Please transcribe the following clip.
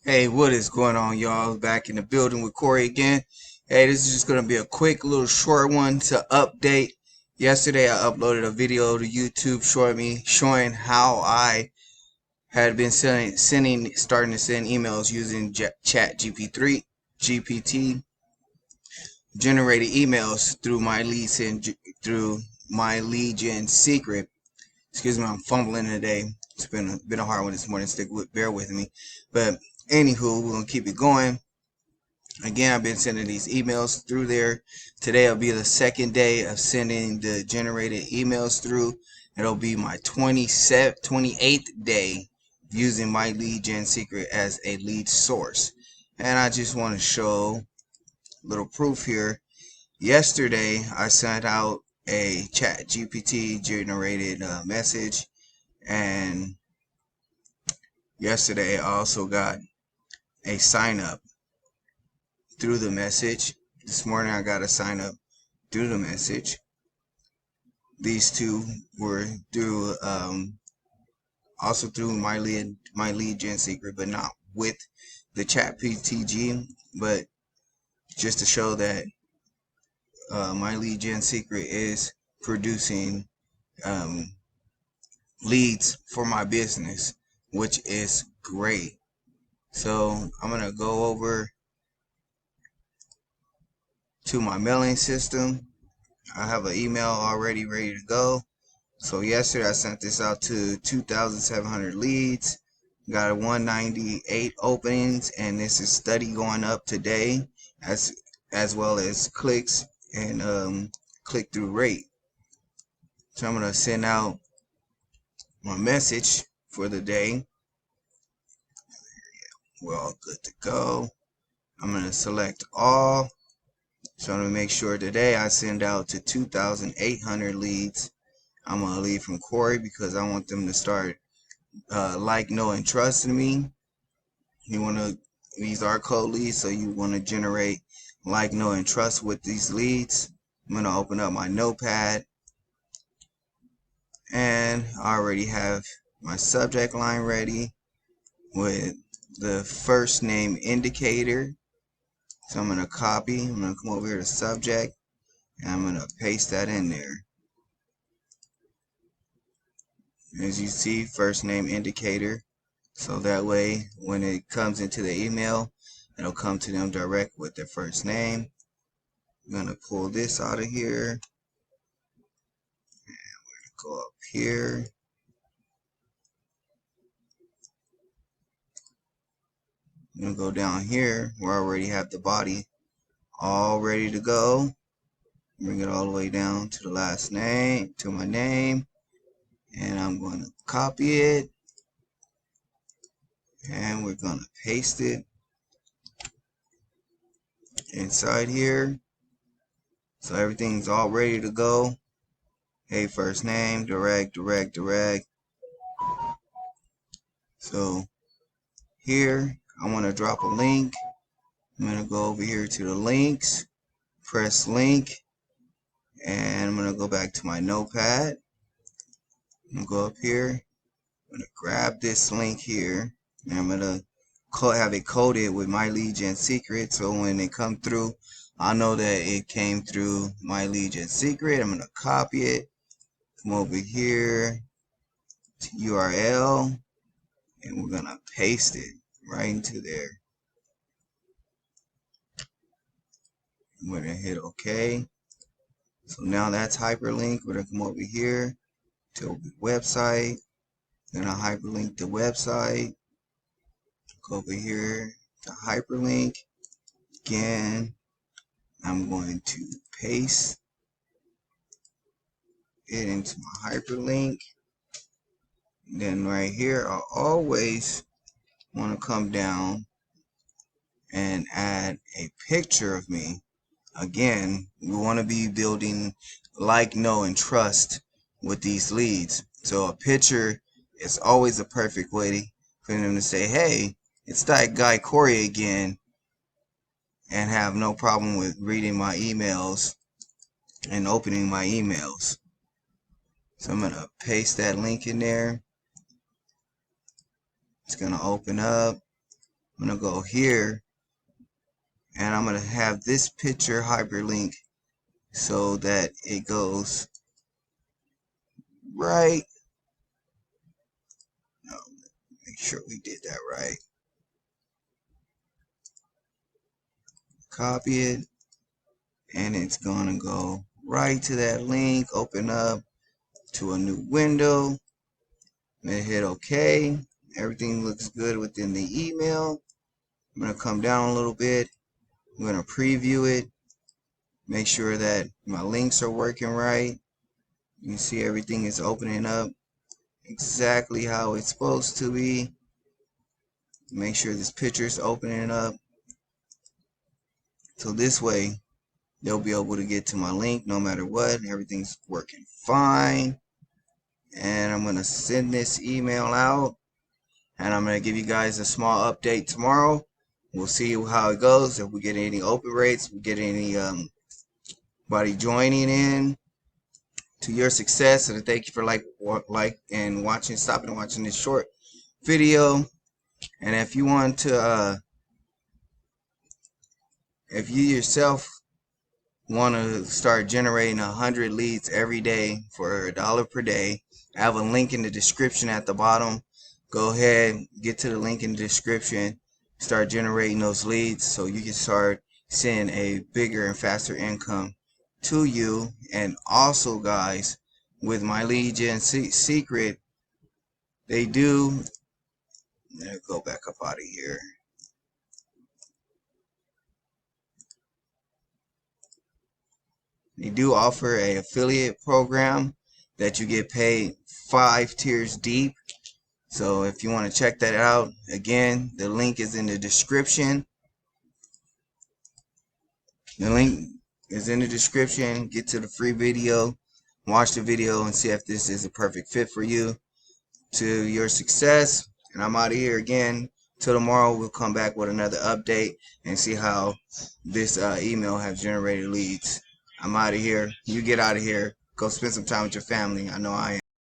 Hey, what is going on, y'all? Back in the building with Corey again. Hey, this is just going to be a quick little short one to update. Yesterday, I uploaded a video to YouTube showing how I had been starting to send emails using Chat GPT generated emails through my lead gen secret. Excuse me, I'm fumbling today. It's been a hard one this morning. Bear with me. But anywho, we're gonna keep it going. Again, I've been sending these emails through there. Today will be the second day of sending the generated emails through. It'll be my 28th day using my lead gen secret as a lead source. And I just want to show a little proof here. Yesterday, I sent out a Chat GPT generated message, and yesterday I also got a sign up through the message. This morning I got a sign up through the message. These two were through also through my lead gen secret, but not with the Chat PTG, but just to show that my lead gen secret is producing leads for my business, which is great. So I'm gonna go over to my mailing system. I have an email already ready to go. So yesterday I sent this out to 2,700 leads, got 198 openings, and this is steady going up today, as well as clicks and click through rate. So I'm gonna send out my message for the day. We're all good to go. I'm gonna select all. So I'm gonna make sure today I send out to 2,800 leads. I'm gonna leave from Corey because I want them to start like, know, and trust in me. These are cold leads, so you want to generate like, know, and trust with these leads. I'm gonna open up my notepad, and I already have my subject line ready with the first name indicator. So I'm gonna copy. I'm gonna come over here to subject, and I'm gonna paste that in there. As you see, first name indicator. So that way, when it comes into the email, it'll come to them direct with their first name. I'm gonna pull this out of here. Go up here. I'm gonna go down here where I already have the body all ready to go. Bring it all the way down to the last name, to my name, and I'm going to copy it, and we're going to paste it inside here. So everything's all ready to go. Hey, first name, direct. So here, I want to drop a link. I'm going to go over here to the links, press link, and I'm going to go back to my notepad. I'm going to go up here. I'm going to grab this link here, and I'm going to have it coded with my lead gen secret, so when they come through, I know that it came through my lead gen secret. I'm going to copy it, come over here to URL, and we're going to paste it right into there. I'm going to hit OK. So now that's hyperlink. We're going to come over here to the website. Then I'll hyperlink the website. Go over here to hyperlink. Again, I'm going to paste it into my hyperlink. And then right here, I always want to come down and add a picture of me. Again, we want to be building like, know, and trust with these leads. So a picture is always a perfect way for them to say, hey, it's that guy Corey again, and have no problem with reading my emails and opening my emails. So I'm going to paste that link in there. It's going to open up. I'm gonna go here and I'm gonna have this picture hyperlink so that it goes right. No, make sure we did that right. Copy it, and it's gonna go right to that link. Open up to a new window. I'm gonna hit OK. Everything looks good within the email. I'm gonna come down a little bit. I'm gonna preview it. Make sure that my links are working right. You can see everything is opening up exactly how it's supposed to be. Make sure this picture is opening up. So this way, they'll be able to get to my link no matter what. Everything's working fine. And I'm going to send this email out. And I'm going to give you guys a small update tomorrow. We'll see how it goes. If we get any open rates, we get any body joining in to your success. And thank you for like and watching, stopping and watching this short video. And if you want to, if you yourself want to start generating 100 leads every day for $1 per day, I have a link in the description at the bottom. Go ahead, get to the link in the description, start generating those leads so you can start seeing a bigger and faster income to you. And also, guys, with my lead gen secret, they do, let me go back up out of here. They do offer a affiliate program that you get paid 5 tiers deep. So if you want to check that out, again, the link is in the description. The link is in the description. Get to the free video, watch the video, and see if this is a perfect fit for you to your success. And I'm out of here again. Till tomorrow, we'll come back with another update and see how this email has generated leads. I'm out of here. You get out of here. Go spend some time with your family. I know I am.